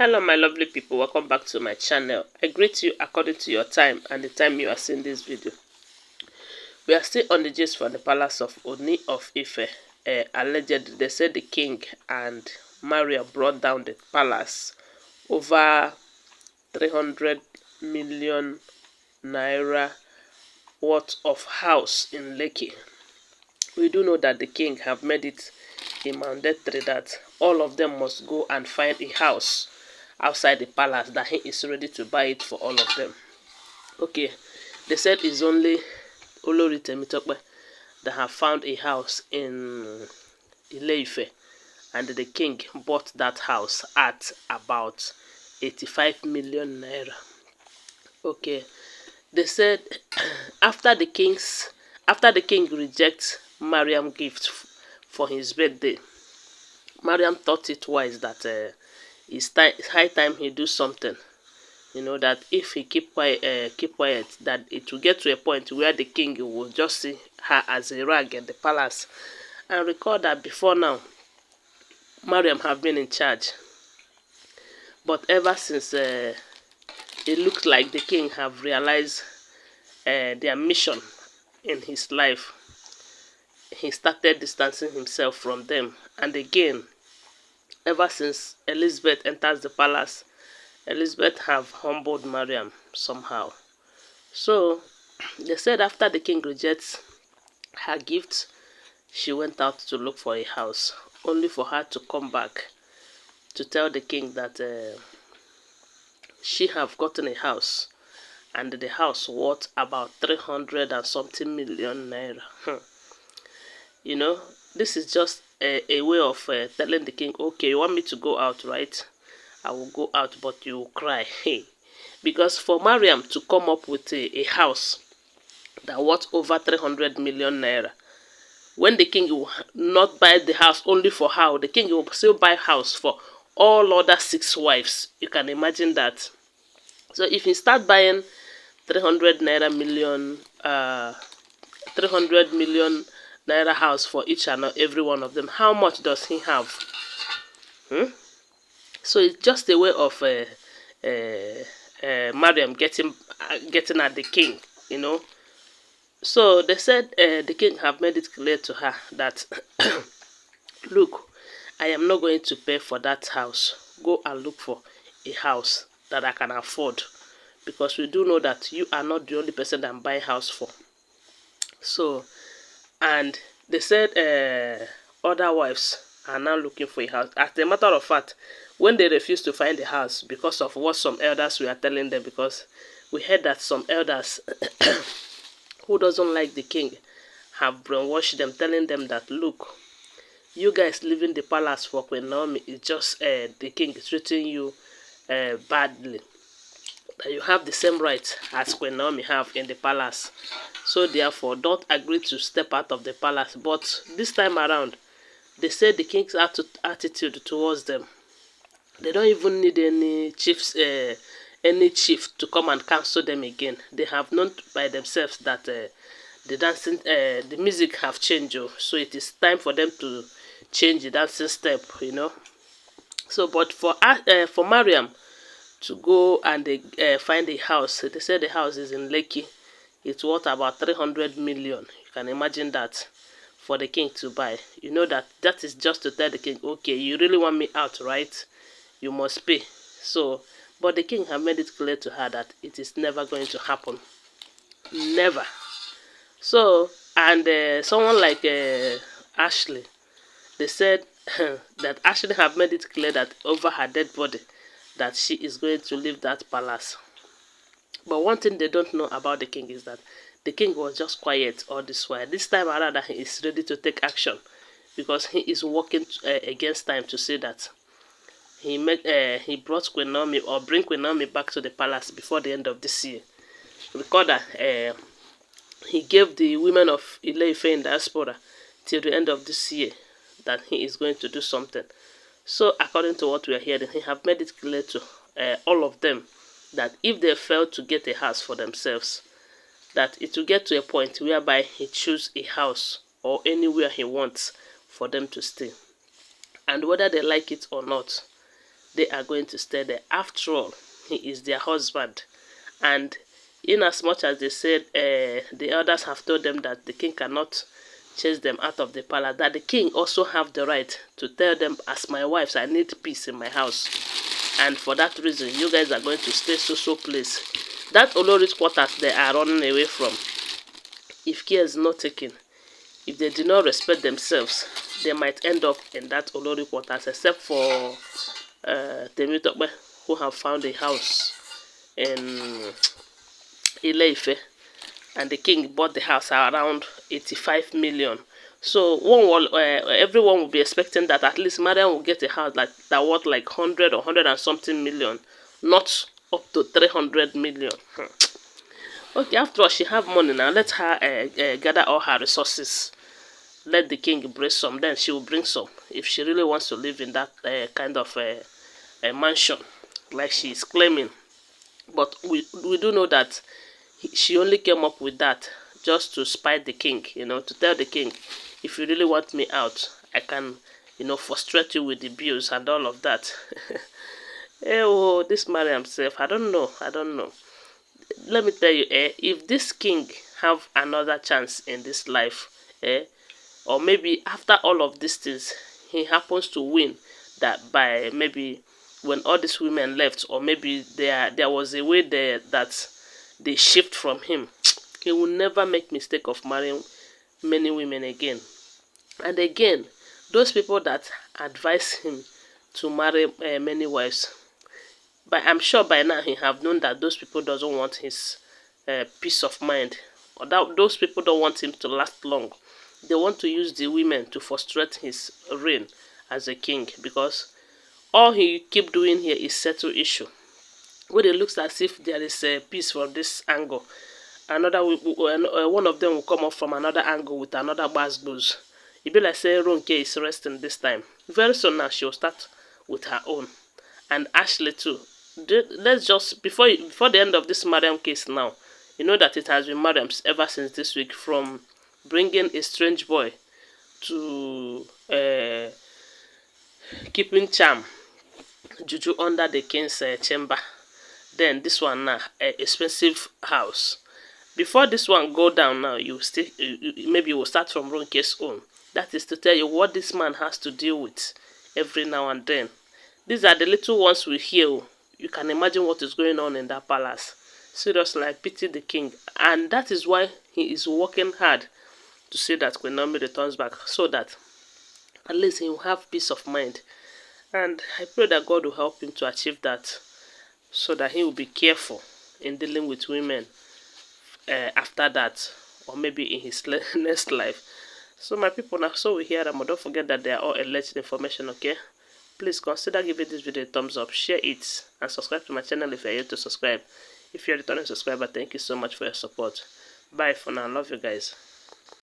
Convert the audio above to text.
Hello my lovely people, welcome back to my channel. I greet you according to your time and the time you are seeing this video. We are still on the gist from the palace of Ooni of Ife. Allegedly, they said the king and Maria brought down the palace over 300 million naira worth of house in Lekki. We do know that the king have made it a mandatory that all of them must go and find a house outside the palace, that he is ready to buy it for all of them. Okay, they said it's only Olories that have found a house in Ife, and the king bought that house at about 85 million naira. Okay, they said after the king rejects Mariam gift for his birthday, Mariam thought it wise that it's high time he do something. You know that if he keep quiet, that it will get to a point where the king will just see her as a rag in the palace. And recall that before now, Mariam have been in charge, but ever since it looks like the king have realized their mission in his life, he started distancing himself from them. And again, ever since Elizabeth enters the palace, Elizabeth have humbled Mariam somehow. So they said after the king rejects her gift, she went out to look for a house, only for her to come back to tell the king that she have gotten a house, and the house worth about 300 and something million naira. You know, this is just a way of telling the king, okay, you want me to go out, right? I will go out, but you will cry. Because for Mariam to come up with a house that worth over 300 million naira, when the king will not buy the house only for her, the king will still buy house for all other 6 wives. You can imagine that. So if he start buying 300 million, 300 million naira house for each and every one of them, how much does he have? So it's just a way of Mariam getting at the king, you know. So they said the king have made it clear to her that, look, I am not going to pay for that house. Go and look for a house that I can afford, because we do know that you are not the only person that I'm buying house for. So, and they said other wives are now looking for a house. As a matter of fact, when they refused to find a house because of what some elders were telling them, because we heard that some elders who doesn't like the king have brainwashed them, telling them that, look, you guys leaving the palace for Queen Naomi is just the king is treating you badly. That you have the same rights as Queen Naomi have in the palace. So therefore, don't agree to step out of the palace. But this time around, they said the king's attitude towards them, they don't even need any chief to come and counsel them again. They have known by themselves that the music have changed. So it is time for them to change the dancing step, you know. So, but for Mariam to go and find a house, they said the house is in Lekki. It's worth about 300 million. You can imagine that, for the king to buy. You know that is just to tell the king, okay, you really want me out, right? You must pay. So, but the king have made it clear to her that it is never going to happen. Never. So, and someone like Ashley, they said that Ashley have made it clear that over her dead body, that she is going to leave that palace. But one thing they don't know about the king is that the king was just quiet all this while. This time around, he is ready to take action, because he is working against time to say that he brought Queen Naomi, or bring Queen Naomi back to the palace before the end of this year. Recall that he gave the women of Ife in diaspora till the end of this year that he is going to do something. So according to what we are hearing, he have made it clear to all of them that if they fail to get a house for themselves, that it will get to a point whereby he choose a house or anywhere he wants for them to stay. And whether they like it or not, they are going to stay there. After all, he is their husband. And in as much as they said the elders have told them that the king cannot chase them out of the palace, that the king also have the right to tell them, as my wives, I need peace in my house. And for that reason, you guys are going to stay so place. That Oloris quarters they are running away from, if care is not taken, if they do not respect themselves, they might end up in that Olori quarters, except for Temitope, who have found a house in Ife, and the king bought the house around 85 million. So everyone will be expecting that at least Mariam will get a house like that worth like 100 or 100 and something million, not up to 300 million. Okay, after all, she have money now. Let her gather all her resources. Let the king bring some, then she will bring some. If she really wants to live in that kind of mansion, like she is claiming. But we do know that she only came up with that just to spite the king, to tell the king, if you really want me out, I can, frustrate you with the bills and all of that. Oh, this Mariam self, I don't know. Let me tell you, if this king have another chance in this life, or maybe after all of these things, he happens to win that by maybe when all these women left, or maybe there was a way there that they shift from him, he will never make mistake of marrying many women again. And again, those people that advise him to marry many wives, but I'm sure by now he have known that those people doesn't want his peace of mind, or that those people don't want him to last long. They want to use the women to frustrate his reign as a king, because all he keep doing here is settle issue. When it looks as if there is a peace from this angle, another one of them will come up from another angle with another bass blues. It be like say Ronke is resting this time. Very soon now she will start with her own, and Ashley too. Let's just before the end of this Mariam case now, you know that it has been Mariam's ever since this week, from bringing a strange boy to keeping charm juju under the king's chamber. Then this one now, expensive house. Before this one go down now, maybe you will start from Ronke's own. That is to tell you what this man has to deal with every now and then. These are the little ones we hear. You can imagine what is going on in that palace. Seriously, I pity the king. And that is why he is working hard to see that Queen Naomi returns back, so that at least he will have peace of mind. And I pray that God will help him to achieve that, so that he will be careful in dealing with women after that, or maybe in his next life. So my people, now so we hear them, but don't forget that they are all alleged information, okay? Please consider giving this video a thumbs up, share it, and subscribe to my channel if you are yet to subscribe. If you're a returning subscriber, thank you so much for your support. Bye for now. Love you guys.